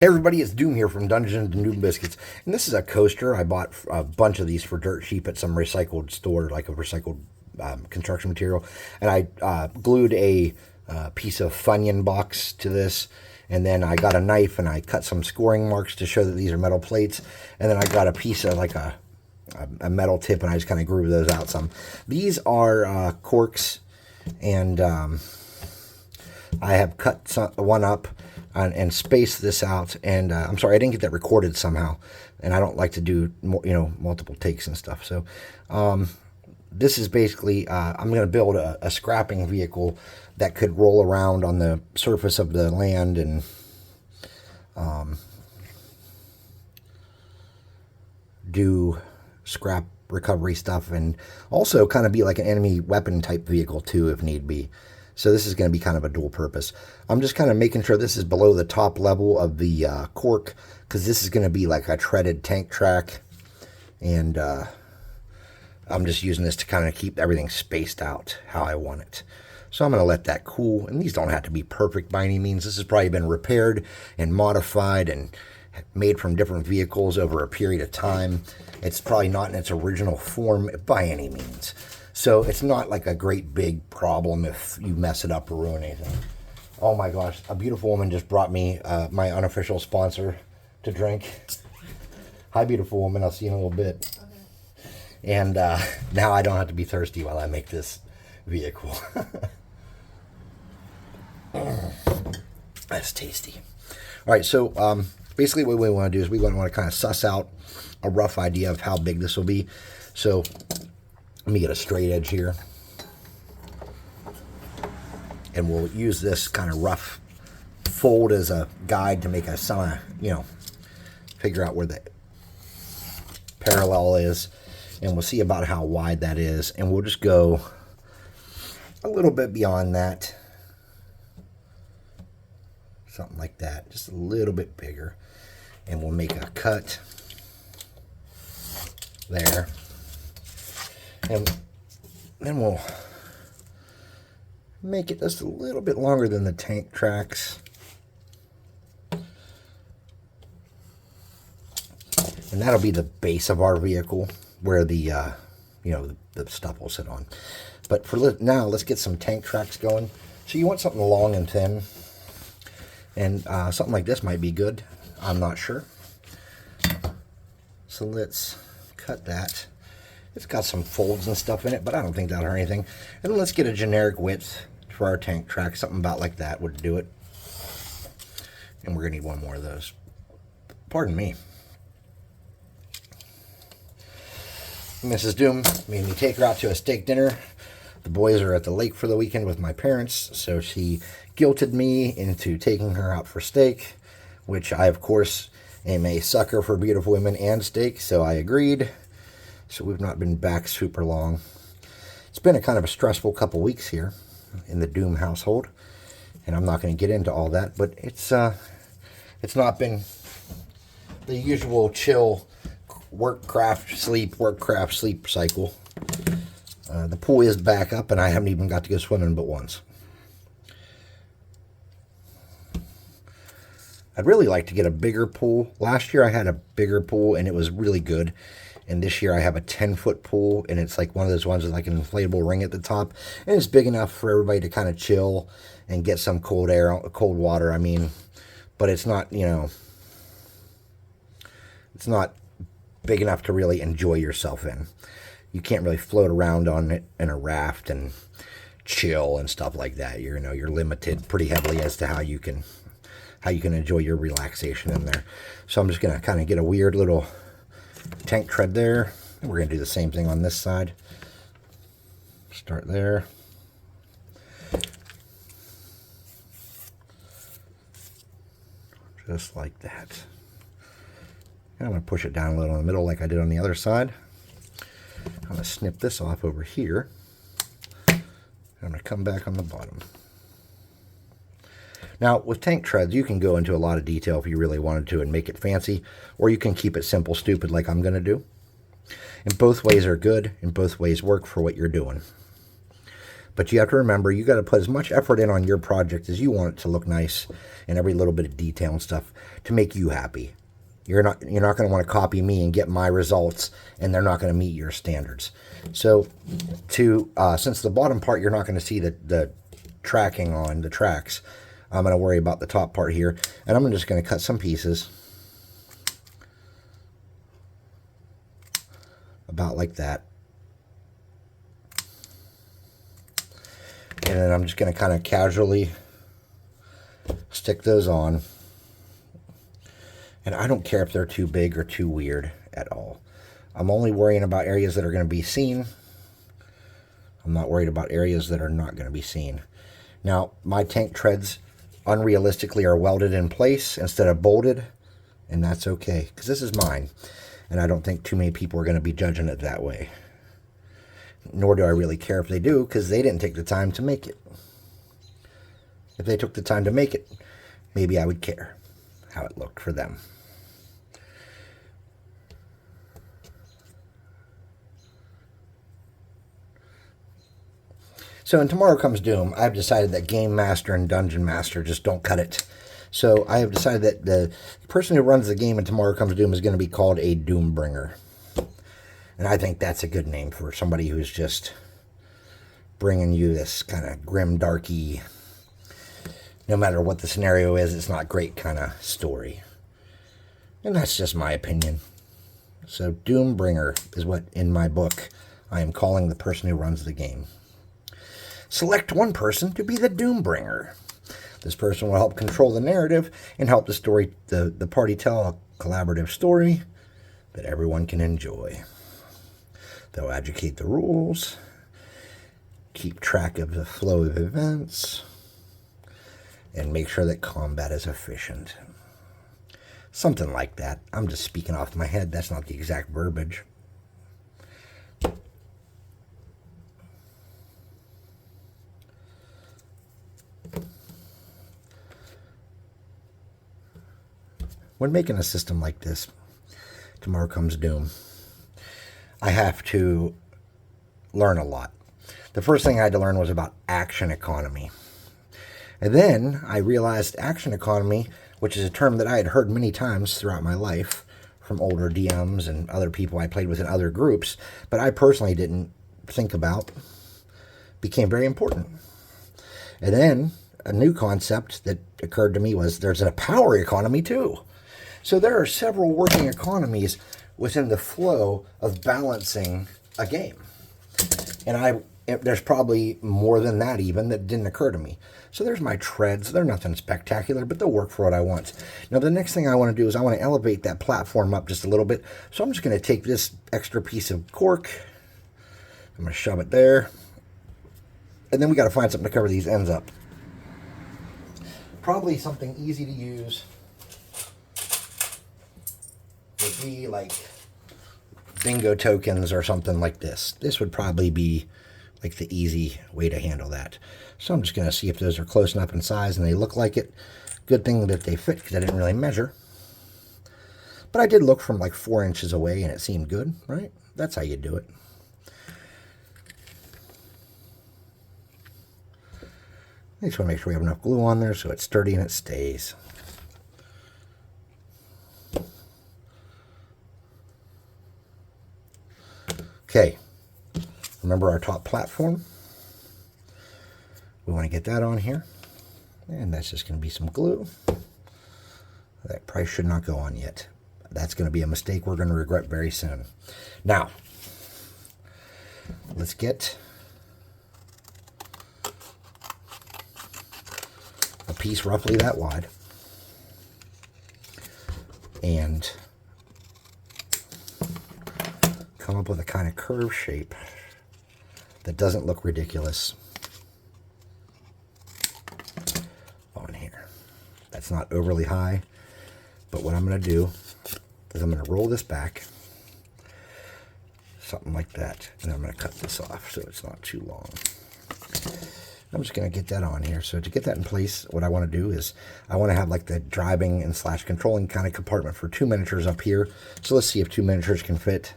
Hey everybody, it's Doom here from Dungeons and Doom Biscuits, and this is a coaster. I bought a bunch of these for dirt cheap at some recycled store, like a recycled construction material, and I glued a piece of Funyun box to this, and then I got a knife and I cut some scoring marks to show that these are metal plates, and then I got a piece of like a metal tip, and I just kind of grooved those out some. These are corks, and I have cut one up and spaced this out. And I'm sorry, I didn't get that recorded somehow. And I don't like to do, multiple takes and stuff. So this is basically, I'm going to build a scrapping vehicle that could roll around on the surface of the land and do scrap recovery stuff, and also kind of be like an enemy weapon type vehicle too if need be. So this is going to be kind of a dual purpose. I'm just kind of making sure this is below the top level of the cork, because this is going to be like a treaded tank track. And I'm just using this to kind of keep everything spaced out how I want it. So I'm going to let that cool. And these don't have to be perfect by any means. This has probably been repaired and modified and made from different vehicles over a period of time. It's probably not in its original form by any means. So it's not like a great big problem if you mess it up or ruin anything. Oh my gosh, a beautiful woman just brought me my unofficial sponsor to drink. Hi, beautiful woman. I'll see you in a little bit. Okay. And now I don't have to be thirsty while I make this vehicle. That's tasty. All right, so basically what we want to do is we want to kind of suss out a rough idea of how big this will be. So let me get a straight edge here. And we'll use this kind of rough fold as a guide to make a figure out where the parallel is. And we'll see about how wide that is. And we'll just go a little bit beyond that. Something like that. Just a little bit bigger. And we'll make a cut there. And then we'll make it just a little bit longer than the tank tracks. And that'll be the base of our vehicle where the, the stuff will sit on. But for now, let's get some tank tracks going. So you want something long and thin. And something like this might be good. I'm not sure. So let's cut that. It's got some folds and stuff in it, but I don't think that'll hurt anything. And let's get a generic width for our tank track. Something about like that would do it. And we're going to need one more of those. Pardon me. Mrs. Doom made me take her out to a steak dinner. The boys are at the lake for the weekend with my parents, so she guilted me into taking her out for steak, which I, of course, am a sucker for beautiful women and steak, so I agreed. So we've not been back super long. It's been a kind of a stressful couple weeks here in the Doom household, and I'm not going to get into all that, but it's not been the usual chill work, craft, sleep cycle. The pool is back up, and I haven't even got to go swimming but once. I'd really like to get a bigger pool. Last year I had a bigger pool, and it was really good. And this year I have a 10-foot pool, and it's like one of those ones with like an inflatable ring at the top. And it's big enough for everybody to kind of chill and get some cold air, cold water, But it's not, it's not big enough to really enjoy yourself in. You can't really float around on it in a raft and chill and stuff like that. You're limited pretty heavily as to how you can enjoy your relaxation in there. So I'm just going to kind of get a weird little tank tread there. And we're going to do the same thing on this side. Start there. Just like that. And I'm going to push it down a little in the middle like I did on the other side. I'm going to snip this off over here. I'm going to come back on the bottom. Now, with tank treads, you can go into a lot of detail if you really wanted to and make it fancy, or you can keep it simple, stupid like I'm going to do. And both ways are good, and both ways work for what you're doing. But you have to remember, you got to put as much effort in on your project as you want it to look nice, and every little bit of detail and stuff to make you happy. You're not going to want to copy me and get my results, and they're not going to meet your standards. So, since the bottom part you're not going to see the tracking on the tracks, I'm going to worry about the top part here, and I'm just going to cut some pieces about like that. And then I'm just going to kind of casually stick those on. And I don't care if they're too big or too weird at all. I'm only worrying about areas that are going to be seen. I'm not worried about areas that are not going to be seen. Now, my tank treads unrealistically are welded in place instead of bolted, and that's okay, because this is mine, and I don't think too many people are going to be judging it that way. Nor do I really care if they do, because they didn't take the time to make it. If they took the time to make it, maybe I would care how it looked for them. So in Tomorrow Comes Doom, I've decided that Game Master and Dungeon Master just don't cut it. So I have decided that the person who runs the game in Tomorrow Comes Doom is going to be called a Doombringer. And I think that's a good name for somebody who's just bringing you this kind of grim, darky, no matter what the scenario is, it's not great kind of story. And that's just my opinion. So Doombringer is what, in my book, I am calling the person who runs the game. Select one person to be the Doombringer. This person will help control the narrative and help the party tell a collaborative story that everyone can enjoy. They'll educate the rules, keep track of the flow of events, and make sure that combat is efficient. Something like that. I'm just speaking off my head. That's not the exact verbiage. When making a system like this, Tomorrow Comes Doom, I have to learn a lot. The first thing I had to learn was about action economy. And then I realized action economy, which is a term that I had heard many times throughout my life from older DMs and other people I played with in other groups, but I personally didn't think about, became very important. And then a new concept that occurred to me was there's a power economy too. So there are several working economies within the flow of balancing a game. And there's probably more than that even that didn't occur to me. So there's my treads. They're nothing spectacular, but they'll work for what I want. Now the next thing I want to do is I want to elevate that platform up just a little bit. So I'm just going to take this extra piece of cork. I'm going to shove it there. And then we got to find something to cover these ends up. Probably something easy to use would be like bingo tokens or something like this. This would probably be like the easy way to handle that. So I'm just going to see if those are close enough in size and they look like it. Good thing that they fit because I didn't really measure. But I did look from like 4 inches away and it seemed good, right? That's how you do it. I just want to make sure we have enough glue on there so it's sturdy and it stays. Okay, remember our top platform? We want to get that on here. And that's just going to be some glue. That probably should not go on yet. That's going to be a mistake we're going to regret very soon. Now, let's get a piece roughly that wide. And come up with a kind of curve shape that doesn't look ridiculous on here. That's not overly high, but what I'm going to do is I'm going to roll this back, something like that, and I'm going to cut this off so it's not too long. I'm just going to get that on here. So to get that in place, what I want to do is I want to have like the driving and / controlling kind of compartment for 2 miniatures up here. So let's see if 2 miniatures can fit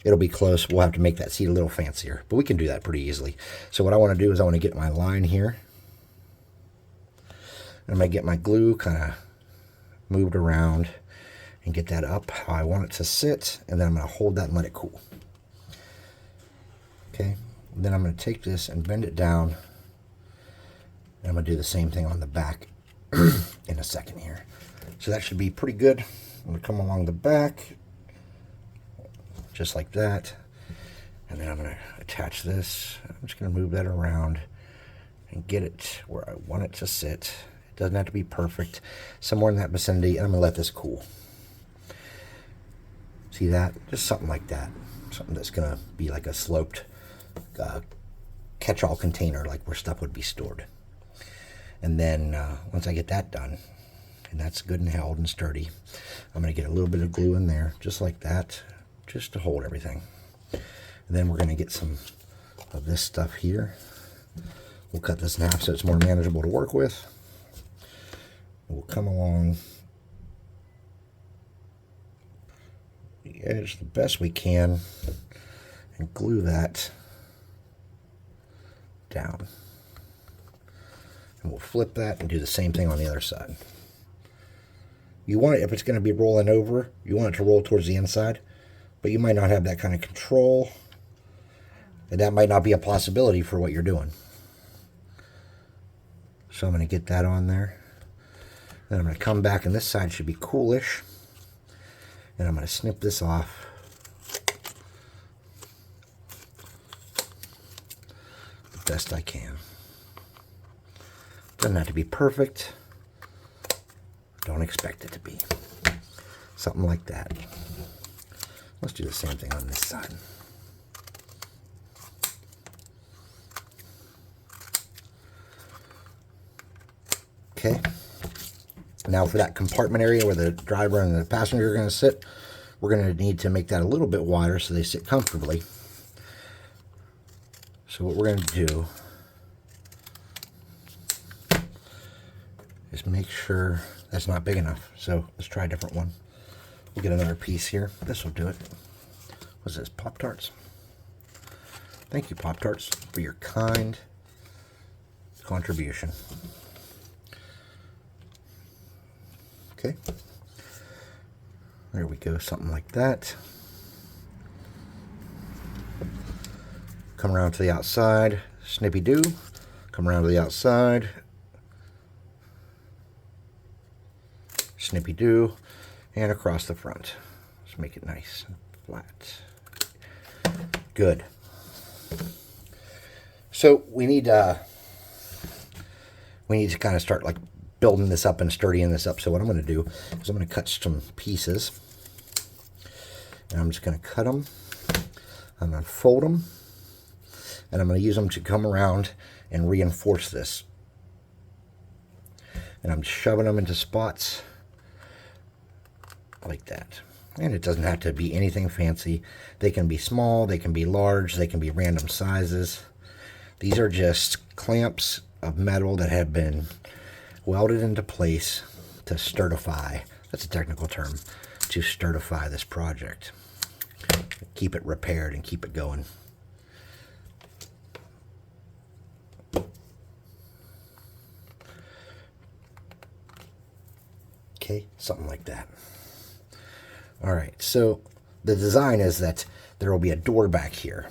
it'll be close. We'll have to make that seat a little fancier, but we can do that pretty easily. So what I want to do is I want to get my line here. I'm going to get my glue kind of moved around and get that up how I want it to sit, and then I'm going to hold that and let it cool. Okay, then I'm going to take this and bend it down, and I'm going to do the same thing on the back in a second here. So that should be pretty good. I'm going to come along the back just like that, and then I'm going to attach this. I'm just going to move that around and get it where I want it to sit. It doesn't have to be perfect, somewhere in that vicinity, and I'm going to let this cool. See that? Just something like that. Something that's going to be like a sloped catch-all container, like where stuff would be stored. And then once I get that done, and that's good and held and sturdy, I'm going to get a little bit of glue in there, just like that, just to hold everything. And then we're going to get some of this stuff here. We'll cut this in half so it's more manageable to work with. We'll come along the edge the best we can and glue that down. And we'll flip that and do the same thing on the other side. You want it, if it's going to be rolling over, you want it to roll towards the inside, but you might not have that kind of control, and that might not be a possibility for what you're doing. So I'm going to get that on there. Then I'm going to come back, and this side should be coolish, and I'm going to snip this off. The best I can. Doesn't have to be perfect. Don't expect it to be. Something like that. Let's do the same thing on this side. Okay. Now for that compartment area where the driver and the passenger are going to sit, we're going to need to make that a little bit wider so they sit comfortably. So what we're going to do is make sure that's not big enough. So let's try a different one. We'll get another piece here. This will do it. What's this? Pop-Tarts? Thank you, Pop-Tarts, for your kind contribution. Okay. There we go. Something like that. Come around to the outside. Snippy-doo. Come around to the outside. Snippy-doo. And across the front. Let's make it nice and flat. Good. So we need to kind of start like building this up and sturdying this up. So what I'm going to do is I'm going to cut some pieces, and I'm just going to cut them. I'm going to fold them, and I'm going to use them to come around and reinforce this. And I'm shoving them into spots like that. And it doesn't have to be anything fancy. They can be small, they can be large, they can be random sizes. These are just clamps of metal that have been welded into place to sturdify. That's a technical term. To sturdify this project. Keep it repaired and keep it going. Okay, something like that. All right, so the design is that there will be a door back here.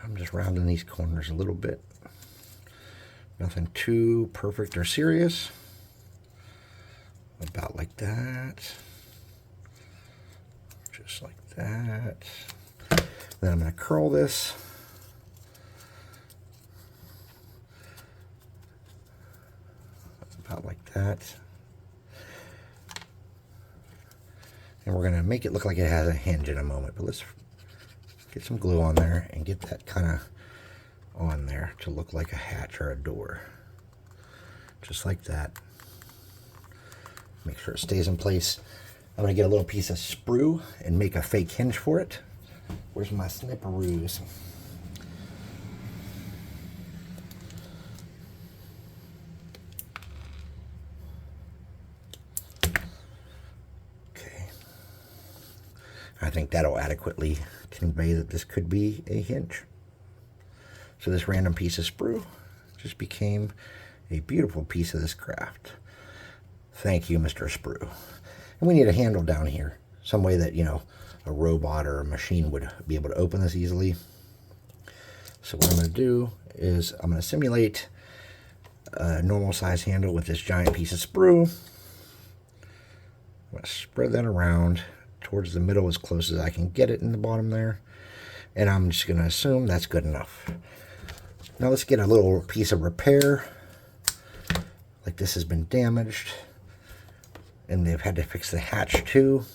I'm just rounding these corners a little bit. Nothing too perfect or serious. About like that. Just like that. Then I'm going to curl this. About like that. And we're going to make it look like it has a hinge in a moment. But let's get some glue on there and get that kind of on there to look like a hatch or a door. Just like that. Make sure it stays in place. I'm going to get a little piece of sprue and make a fake hinge for it. Where's my snipperoos? I think that'll adequately convey that this could be a hinge. So this random piece of sprue just became a beautiful piece of this craft. Thank you, Mr. Sprue. And we need a handle down here, some way that, you know, a robot or a machine would be able to open this easily. So what I'm going to do is I'm going to simulate a normal size handle with this giant piece of sprue. I'm going to spread that around towards the middle as close as I can get it in the bottom there. And I'm just going to assume that's good enough. Now let's get a little piece of repair. Like this has been damaged. And they've had to fix the hatch too.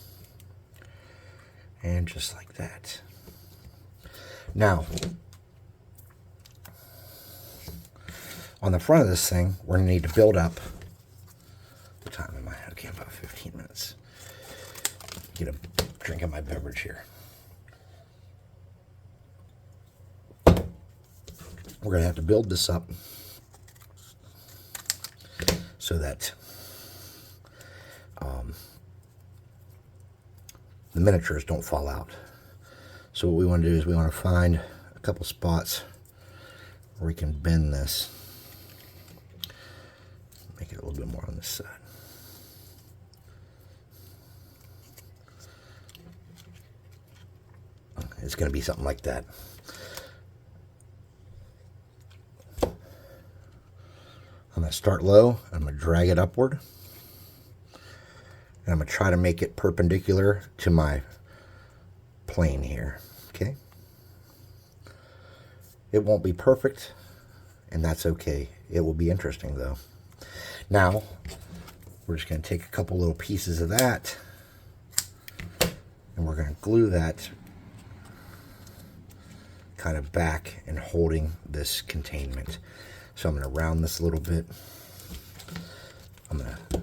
And just like that. Now, on the front of this thing, we're going to need to build up. What time am I? Okay, about 15 minutes. Get a drink of my beverage here. We're going to have to build this up so that the miniatures don't fall out. So what we want to do is we want to find a couple spots where we can bend this. Make it a little bit more on this side. It's going to be something like that. I'm going to start low. I'm going to drag it upward. And I'm going to try to make it perpendicular to my plane here. Okay? It won't be perfect, and that's okay. It will be interesting, though. Now, we're just going to take a couple little pieces of that, and we're going to glue that kind of back and holding this containment. So I'm going to round this a little bit. I'm going to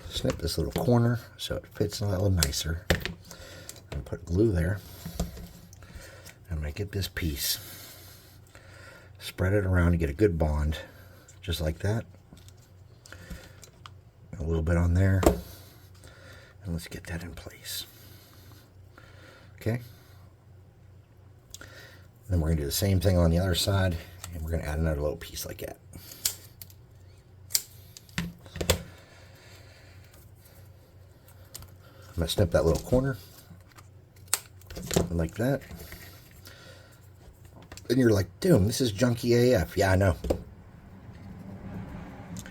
snip this little corner so it fits a little nicer. And put glue there. I'm going to get this piece, spread it around to get a good bond, just like that. A little bit on there, and let's get that in place. Okay. Then we're going to do the same thing on the other side, and we're going to add another little piece like that. I'm going to snip that little corner like that. And you're like, dude, this is junky AF. Yeah, I know.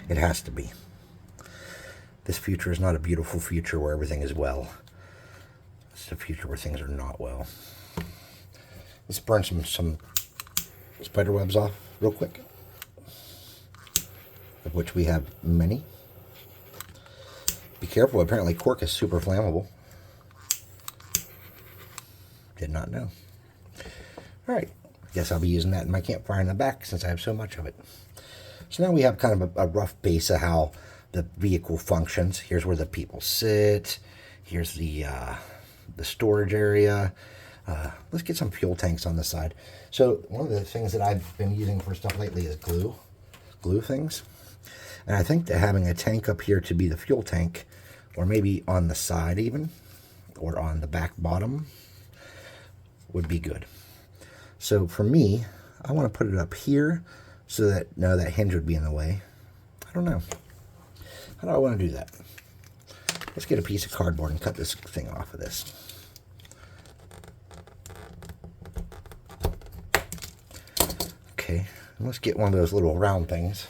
It has to be. This future is not a beautiful future where everything is well. It's a future where things are not well. Let's burn some spider webs off real quick, of which we have many. Be careful, apparently cork is super flammable. Did not know. Alright, I guess I'll be using that in my campfire in the back since I have so much of it. So now we have kind of a rough base of how the vehicle functions. Here's where the people sit. Here's the storage area. Let's get some fuel tanks on the side. So one of the things that I've been using for stuff lately is glue things. And I think that having a tank up here to be the fuel tank, or maybe on the side even, or on the back bottom, would be good. So for me, I want to put it up here so that, no, that hinge would be in the way. I don't know. How do I want to do that? Let's get a piece of cardboard and cut this thing off of this. Okay, and let's get one of those little round things.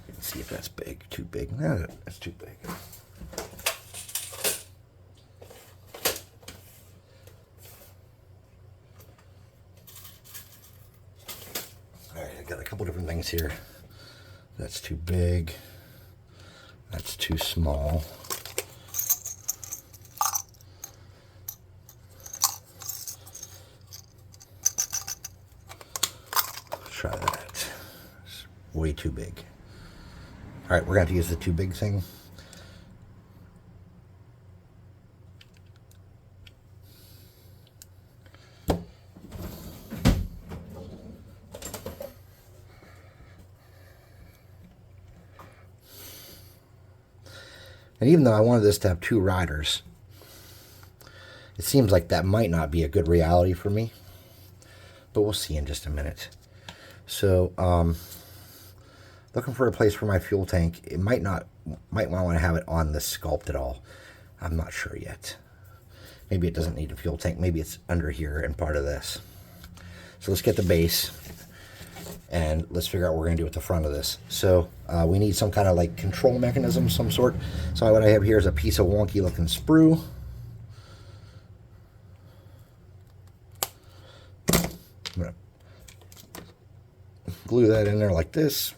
Let's see if that's big. Too big. No, that's too big. Alright, I got a couple different things here. That's too big. That's too small. Try that. It's way too big. All right, we're going to have to use the too big thing. And even though I wanted this to have two riders, It seems like that might not be a good reality for me, but we'll see in just a minute. So, looking for a place for my fuel tank. It might not want to have it on the sculpt at all. I'm not sure yet. Maybe it doesn't need a fuel tank. Maybe it's under here and part of this. So let's get the base and let's figure out what we're going to do with the front of this. So we need some kind of like control mechanism of some sort. So what I have here is a piece of wonky looking sprue. I'm going to glue that in there like this.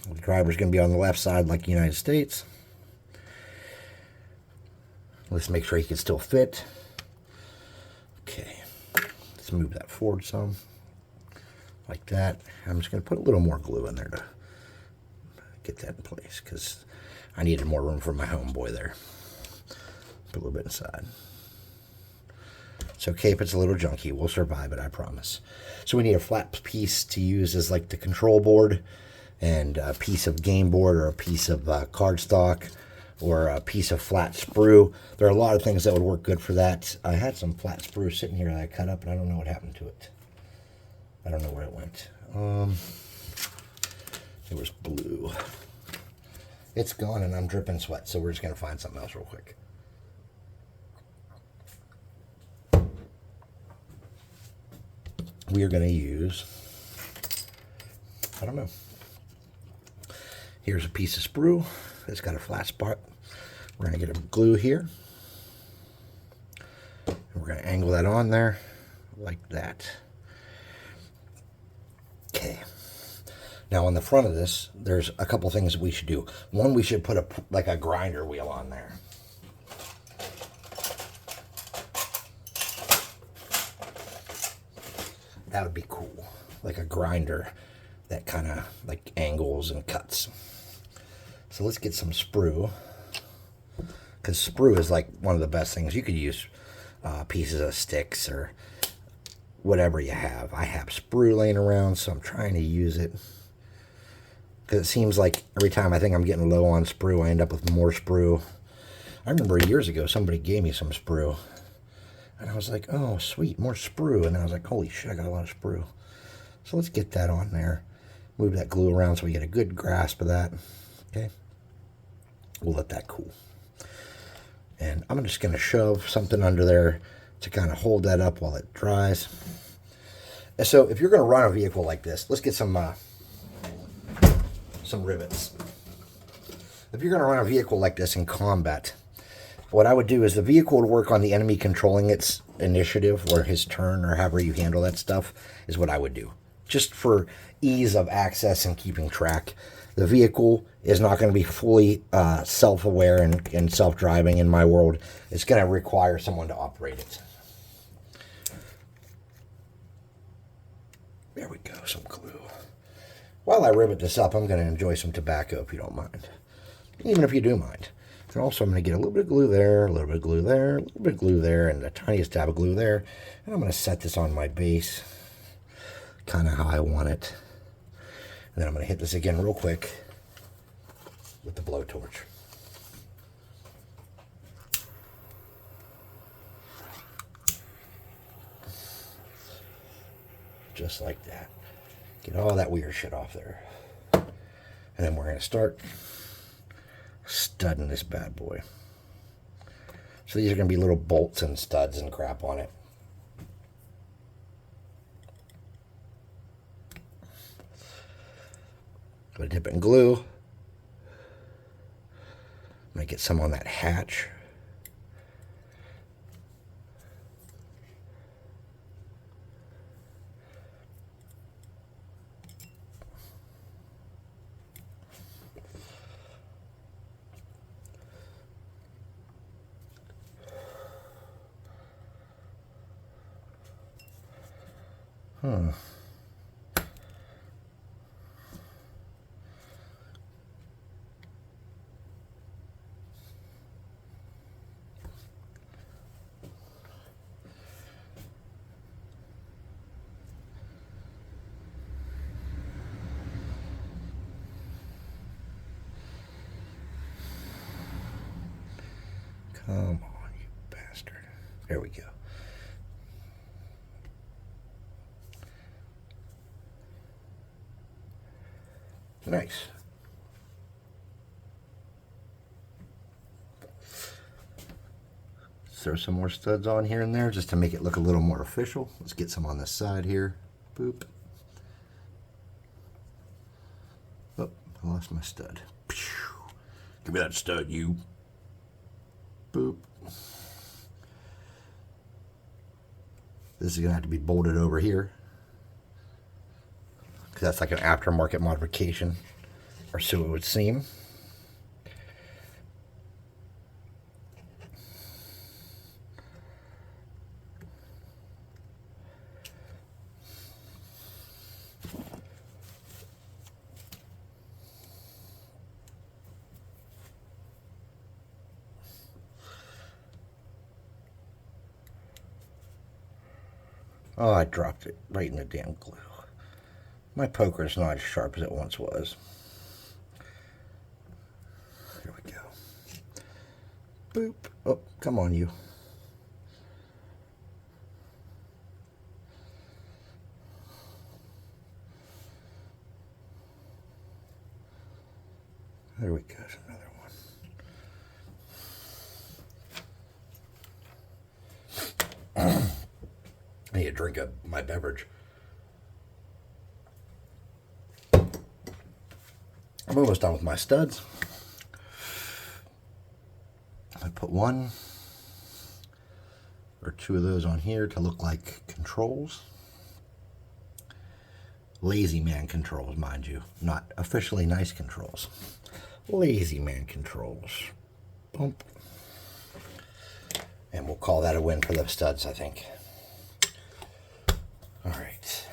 The driver's going to be on the left side like the United States. Let's make sure he can still fit. Okay, let's move that forward some, like that. I'm just going to put a little more glue in there to get that in place because I needed more room for my homeboy there. Put a little bit inside. It's okay if it's a little junky. We'll survive it, I promise. So we need a flat piece to use as like the control board, and a piece of game board or a piece of cardstock or a piece of flat sprue. There are a lot of things that would work good for that. I had some flat sprue sitting here that I cut up, and I don't know what happened to it. I don't know where it went. It was blue. It's gone, and I'm dripping sweat, so we're just going to find something else real quick. We are going to use, I don't know. Here's a piece of sprue. It's got a flat spot. We're going to get a glue here. And we're going to angle that on there like that. Okay. Now on the front of this, there's a couple things we should do. One, we should put like a grinder wheel on there. That would be cool. Like a grinder that kind of like angles and cuts. So let's get some sprue, because sprue is like one of the best things. You could use pieces of sticks or whatever you have. I have sprue laying around, so I'm trying to use it, because it seems like every time I think I'm getting low on sprue, I end up with more sprue. I remember years ago somebody gave me some sprue, and I was like, oh sweet, more sprue, and I was like, holy shit, I got a lot of sprue. So let's get that on there. Move that glue around so we get a good grasp of that. Okay, we'll let that cool. And I'm just going to shove something under there to kind of hold that up while it dries. And so if you're going to run a vehicle like this, let's get some rivets. If you're going to run a vehicle like this in combat, what I would do is the vehicle would work on the enemy controlling its initiative or his turn or however you handle that stuff is what I would do. Just for ease of access and keeping track. The vehicle is not going to be fully self-aware and self-driving in my world. It's going to require someone to operate it. There we go, some glue. While I rivet this up, I'm going to enjoy some tobacco if you don't mind. Even if you do mind. And also I'm going to get a little bit of glue there, a little bit of glue there, a little bit of glue there, and the tiniest dab of glue there. And I'm going to set this on my base, kind of how I want it. And then I'm going to hit this again real quick with the blowtorch. Just like that. Get all that weird shit off there. And then we're going to start studding this bad boy. So these are going to be little bolts and studs and crap on it. I'm going to dip it in glue. I'm going to get some on that hatch. Huh. Come on, There we go. Nice. Throw some more studs on here and there just to make it look a little more official. Let's get some on this side here. Boop. Oh, I lost my stud. Give me that stud, you. Boop. This is going to have to be bolted over here, because that's like an aftermarket modification, or so it would seem. Oh, I dropped it right in the damn glue. My poker is not as sharp as it once was. There we go. Boop. Oh, come on, you. There we go. Another one. I need to drink my beverage. I'm almost done with my studs. I put one or two of those on here to look like controls. Lazy man controls, mind you. Not officially nice controls. Lazy man controls. Bump. And we'll call that a win for the studs, I think. All right.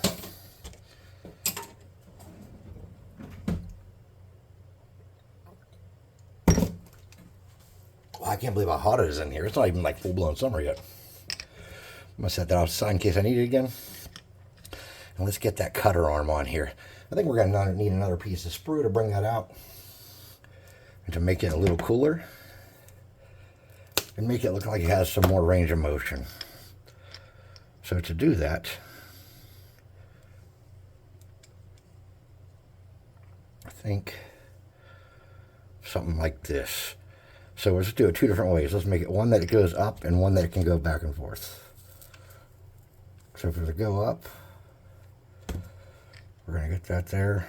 Well, I can't believe how hot it is in here. It's not even like full-blown summer yet. I'm going to set that outside in case I need it again. And let's get that cutter arm on here. I think we're going to need another piece of sprue to bring that out and to make it a little cooler and make it look like it has some more range of motion. So to do that, I think something like this. So let's do it two different ways. Let's make it one that it goes up and one that it can go back and forth. So for the go up, we're going to get that there.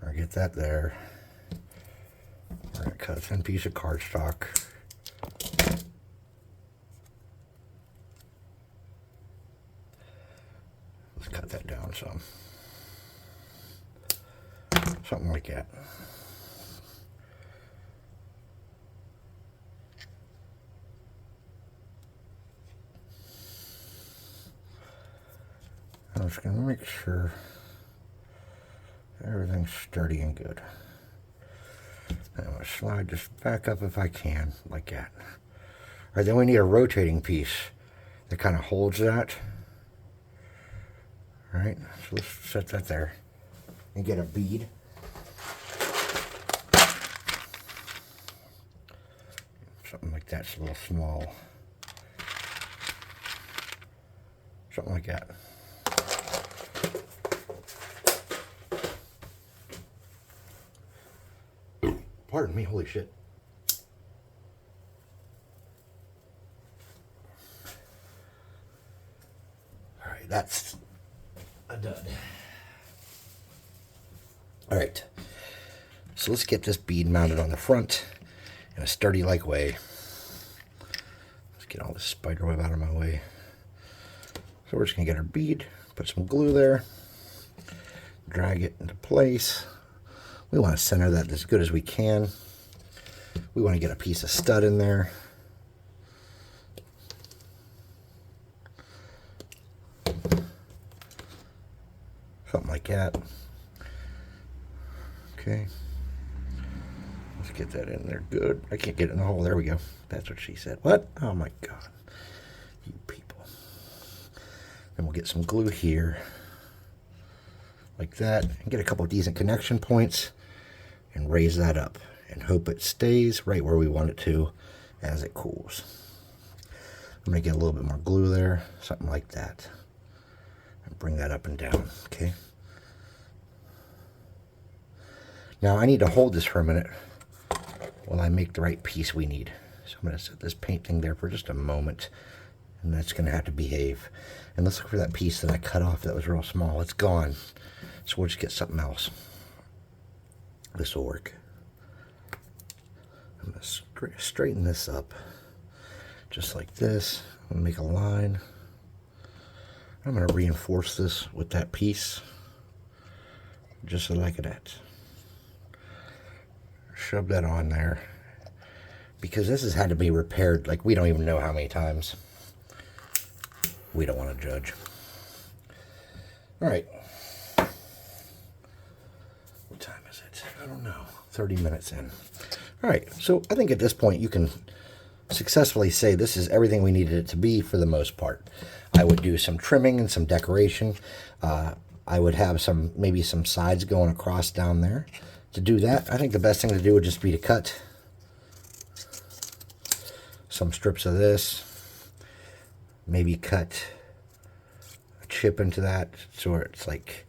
We're going to get that there. We're going to cut a thin piece of cardstock. Let's cut that down some. Something like that. I'm just going to make sure everything's sturdy and good. I'm going to slide this back up if I can, like that. All right, then we need a rotating piece that kind of holds that. All right, so let's set that there and get a bead. Something like that's a little small. Something like that. Pardon me, holy shit. All right, that's a dud. All right, so let's get this bead mounted on the front in a sturdy-like way. Let's get all this spider web out of my way. So we're just gonna get our bead, put some glue there, drag it into place. We want to center that as good as we can. We want to get a piece of stud in there. Something like that. Okay. Let's get that in there good. I can't get it in the hole. There we go. That's what she said. What? Oh my God. You people. Then we'll get some glue here. Like that. And get a couple of decent connection points. And raise that up. And hope it stays right where we want it to as it cools. I'm going to get a little bit more glue there, something like that. And bring that up and down, okay? Now I need to hold this for a minute while I make the right piece we need. So I'm going to set this paint thing there for just a moment, and that's going to have to behave. And let's look for that piece that I cut off that was real small. It's gone. So we'll just get something else. This will work. I'm going to straighten this up just like this. I'm going to make a line. I'm going to reinforce this with that piece just like that. Shove that on there because this has had to be repaired like we don't even know how many times. We don't want to judge. All right. What time is it? I don't know. 30 minutes in. All right. So I think at this point you can successfully say this is everything we needed it to be for the most part. I would do some trimming and some decoration. I would have maybe some sides going across down there. To do that, I think the best thing to do would just be to cut some strips of this. Maybe cut a chip into that so it's like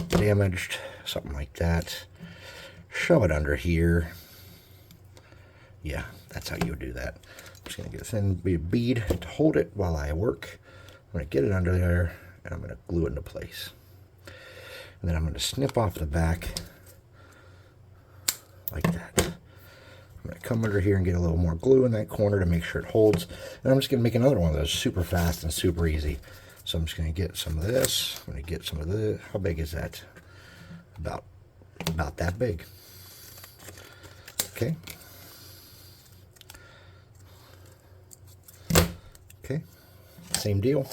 damaged, something like that. Shove it under here. Yeah, that's how you would do that. I'm just going to get a thin bead to hold it while I work. I'm going to get it under there, and I'm going to glue it into place. And then I'm going to snip off the back like that. I'm going to come under here and get a little more glue in that corner to make sure it holds. And I'm just going to make another one of those super fast and super easy. So I'm just going to get some of this. I'm going to get some of this. How big is that? About that big. Okay. Okay. Same deal.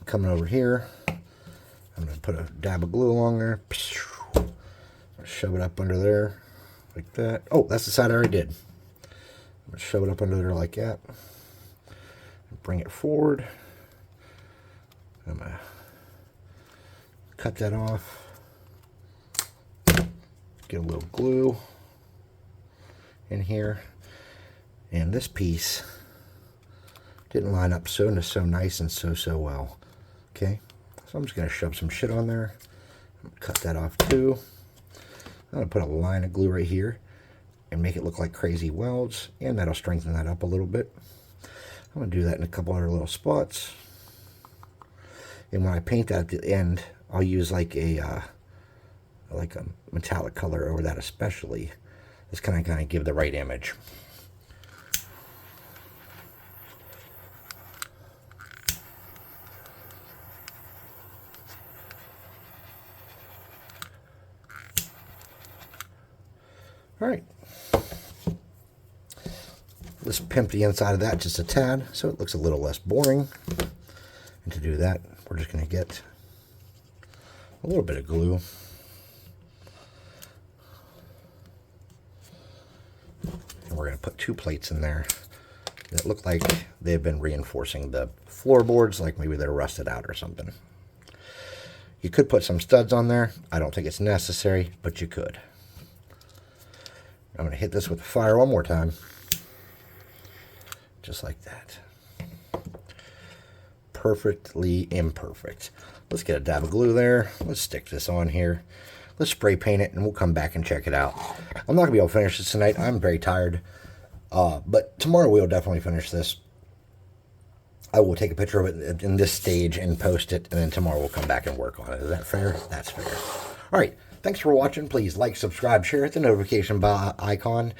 I'm coming over here. I'm going to put a dab of glue along there. Shove it up under there like that. Oh, that's the side I already did. I'm going to shove it up under there like that. Bring it forward. I'm going to cut that off. Get a little glue in here. And this piece didn't line up so nice and so well. Okay, so I'm just going to shove some shit on there. I'm going to cut that off too. I'm going to put a line of glue right here and make it look like crazy welds, and that'll strengthen that up a little bit. I'm going to do that in a couple other little spots. And when I paint that at the end, I'll use like a metallic color over that especially. It's kind of give the right image. All right, let's pimp the inside of that just a tad so it looks a little less boring. And to do that, we're just going to get a little bit of glue. And we're going to put 2 plates in there that look like they've been reinforcing the floorboards, like maybe they're rusted out or something. You could put some studs on there. I don't think it's necessary, but you could. I'm going to hit this with the fire one more time. Just like that. Perfectly imperfect. Let's get a dab of glue there. Let's stick this on here. Let's spray paint it, and we'll come back and check it out. I'm not going to be able to finish this tonight. I'm very tired. But tomorrow we'll definitely finish this. I will take a picture of it in this stage and post it, and then tomorrow we'll come back and work on it. Is that fair? That's fair. All right. Thanks for watching. Please like, subscribe, share, hit the notification bell icon,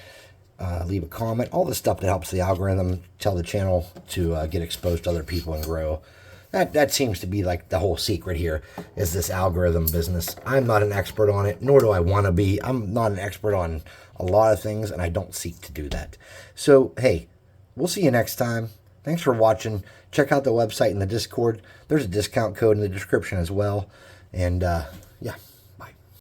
leave a comment, all the stuff that helps the algorithm tell the channel to get exposed to other people and grow. That seems to be like the whole secret here is this algorithm business. I'm not an expert on it, nor do I want to be. I'm not an expert on a lot of things, and I don't seek to do that. So, hey, we'll see you next time. Thanks for watching. Check out the website and the Discord. There's a discount code in the description as well. And, yeah.